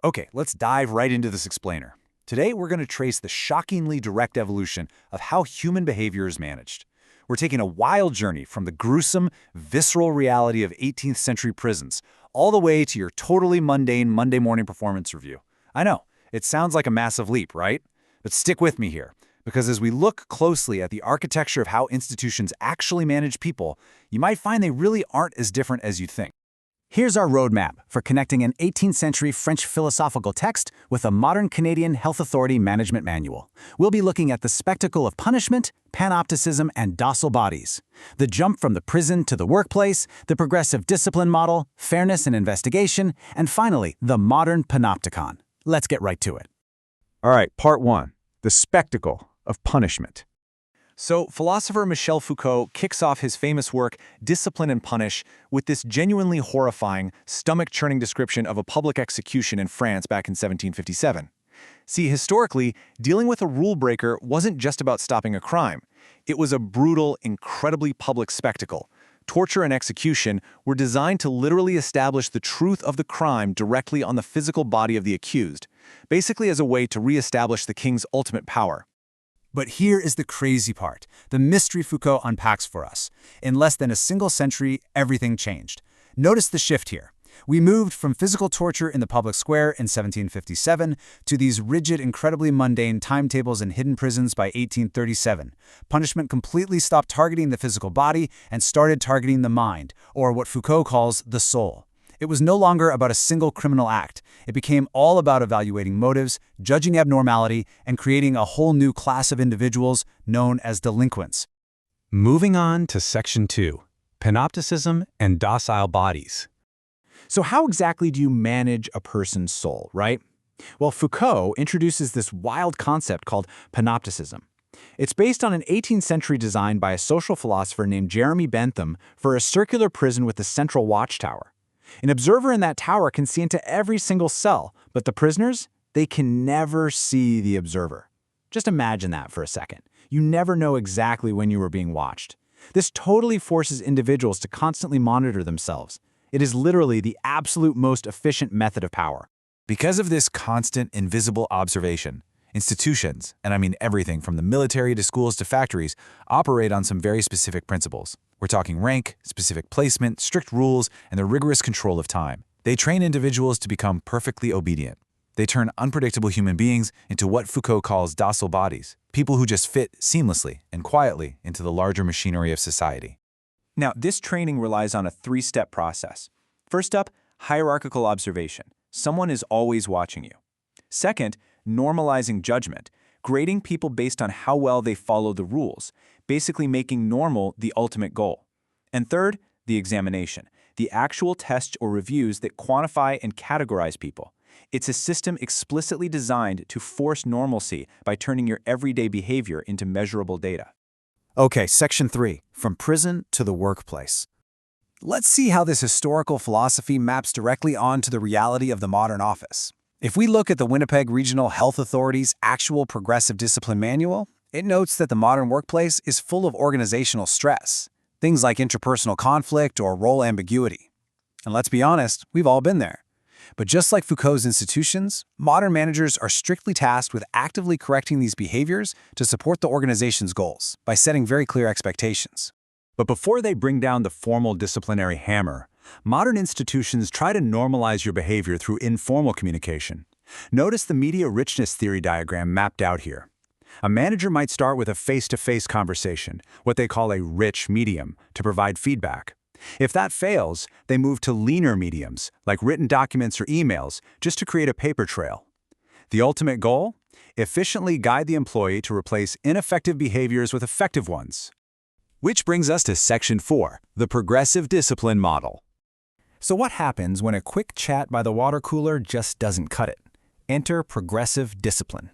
Okay, let's dive right into this explainer. Today, we're going to trace the shockingly direct evolution of how human behavior is managed. We're taking a wild journey from the gruesome, visceral reality of 18th century prisons all the way to your totally mundane Monday morning performance review. I know, it sounds like a massive leap, right? But stick with me here, because as we look closely at the architecture of how institutions actually manage people, you might find they really aren't as different as you think. Here's our roadmap for connecting an 18th century French philosophical text with a modern Canadian health authority management manual. We'll be looking at the spectacle of punishment, panopticism, and docile bodies, the jump from the prison to the workplace, the progressive discipline model, fairness and investigation, and finally, the modern panopticon. Let's get right to it. All right, part one, the spectacle of punishment. So, philosopher Michel Foucault kicks off his famous work, Discipline and Punish, with this genuinely horrifying, stomach-churning description of a public execution in France back in 1757. See, historically, dealing with a rule breaker wasn't just about stopping a crime. It was a brutal, incredibly public spectacle. Torture and execution were designed to literally establish the truth of the crime directly on the physical body of the accused, basically as a way to reestablish the king's ultimate power. But here is the crazy part, the mystery Foucault unpacks for us. In less than a single century, everything changed. Notice the shift here. We moved from physical torture in the public square in 1757 to these rigid, incredibly mundane timetables in hidden prisons by 1837. Punishment completely stopped targeting the physical body and started targeting the mind, or what Foucault calls the soul. It was no longer about a single criminal act. It became all about evaluating motives, judging abnormality, and creating a whole new class of individuals known as delinquents. Moving on to section 2, panopticism and docile bodies. So how exactly do you manage a person's soul, right? Well, Foucault introduces this wild concept called panopticism. It's based on an 18th century design by a social philosopher named Jeremy Bentham for a circular prison with a central watchtower. An observer in that tower can see into every single cell, but the prisoners, they can never see the observer. Just imagine that for a second. You never know exactly when you are being watched. This totally forces individuals to constantly monitor themselves. It is literally the absolute most efficient method of power. Because of this constant, invisible observation, institutions, and I mean everything from the military to schools to factories, operate on some very specific principles. We're talking rank, specific placement, strict rules, and the rigorous control of time. They train individuals to become perfectly obedient. They turn unpredictable human beings into what Foucault calls docile bodies, people who just fit seamlessly and quietly into the larger machinery of society. Now, this training relies on a three-step process. First up, hierarchical observation. Someone is always watching you. Second, normalizing judgment, grading people based on how well they follow the rules, basically making normal the ultimate goal. And third, the examination, the actual tests or reviews that quantify and categorize people. It's a system explicitly designed to force normalcy by turning your everyday behavior into measurable data. Okay, section 3, from prison to the workplace. Let's see how this historical philosophy maps directly onto the reality of the modern office. If we look at the Winnipeg Regional Health Authority's actual progressive discipline manual, it notes that the modern workplace is full of organizational stress, things like interpersonal conflict or role ambiguity. And let's be honest, we've all been there. But just like Foucault's institutions, modern managers are strictly tasked with actively correcting these behaviors to support the organization's goals by setting very clear expectations. But before they bring down the formal disciplinary hammer, modern institutions try to normalize your behavior through informal communication. Notice the media richness theory diagram mapped out here. A manager might start with a face-to-face conversation, what they call a rich medium, to provide feedback. If that fails, they move to leaner mediums, like written documents or emails, just to create a paper trail. The ultimate goal? Efficiently guide the employee to replace ineffective behaviors with effective ones. Which brings us to section 4, the progressive discipline model. So what happens when a quick chat by the water cooler just doesn't cut it? Enter progressive discipline.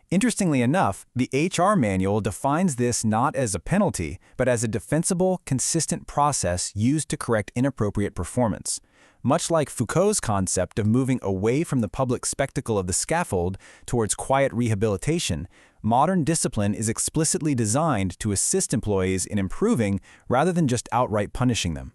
Interestingly enough, the HR manual defines this not as a penalty, but as a defensible, consistent process used to correct inappropriate performance. Much like Foucault's concept of moving away from the public spectacle of the scaffold towards quiet rehabilitation, modern discipline is explicitly designed to assist employees in improving rather than just outright punishing them.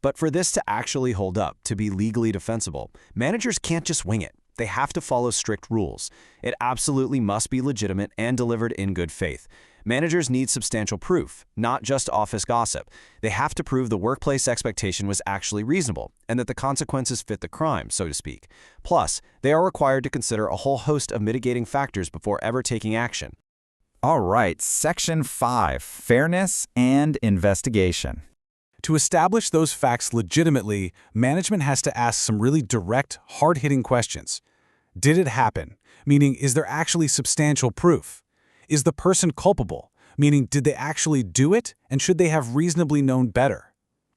But for this to actually hold up, to be legally defensible, managers can't just wing it. They have to follow strict rules. It absolutely must be legitimate and delivered in good faith. Managers need substantial proof, not just office gossip. They have to prove the workplace expectation was actually reasonable and that the consequences fit the crime, so to speak. Plus, they are required to consider a whole host of mitigating factors before ever taking action. All right, Section 5, Fairness and Investigation. To establish those facts legitimately, management has to ask some really direct, hard-hitting questions. Did it happen? Meaning, is there actually substantial proof? Is the person culpable? Meaning, did they actually do it, and should they have reasonably known better?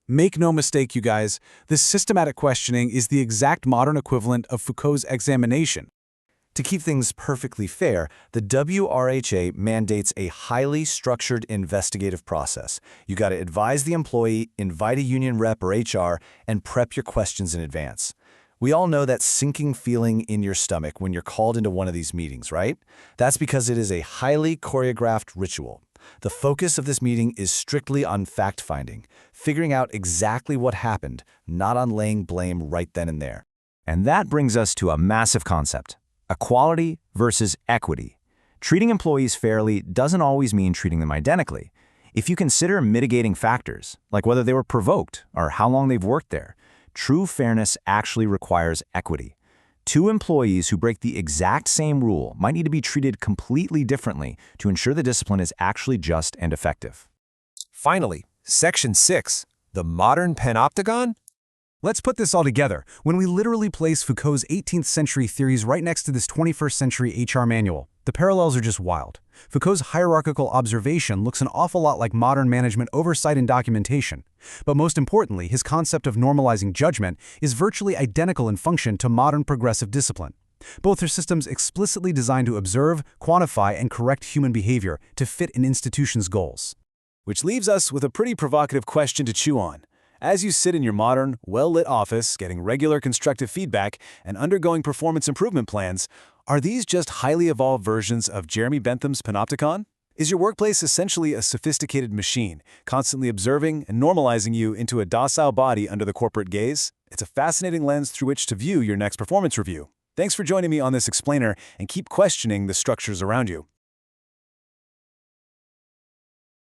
Make no mistake, you guys, this systematic questioning is the exact modern equivalent of Foucault's examination. To keep things perfectly fair, the WRHA mandates a highly structured investigative process. You got to advise the employee, invite a union rep or HR, and prep your questions in advance. We all know that sinking feeling in your stomach when you're called into one of these meetings, right? That's because it is a highly choreographed ritual. The focus of this meeting is strictly on fact-finding, figuring out exactly what happened, not on laying blame right then and there. And that brings us to a massive concept: equality versus equity. Treating employees fairly doesn't always mean treating them identically. If you consider mitigating factors, like whether they were provoked or how long they've worked there, true fairness actually requires equity. Two employees who break the exact same rule might need to be treated completely differently to ensure the discipline is actually just and effective. Finally, Section 6, the modern panopticon? Let's put this all together when we literally place Foucault's 18th century theories right next to this 21st century HR manual. The parallels are just wild. Foucault's hierarchical observation looks an awful lot like modern management oversight and documentation. But most importantly, his concept of normalizing judgment is virtually identical in function to modern progressive discipline. Both are systems explicitly designed to observe, quantify, and correct human behavior to fit an institution's goals. Which leaves us with a pretty provocative question to chew on. As you sit in your modern, well-lit office, getting regular constructive feedback and undergoing performance improvement plans, are these just highly evolved versions of Jeremy Bentham's panopticon? Is your workplace essentially a sophisticated machine, constantly observing and normalizing you into a docile body under the corporate gaze? It's a fascinating lens through which to view your next performance review. Thanks for joining me on this explainer, and keep questioning the structures around you.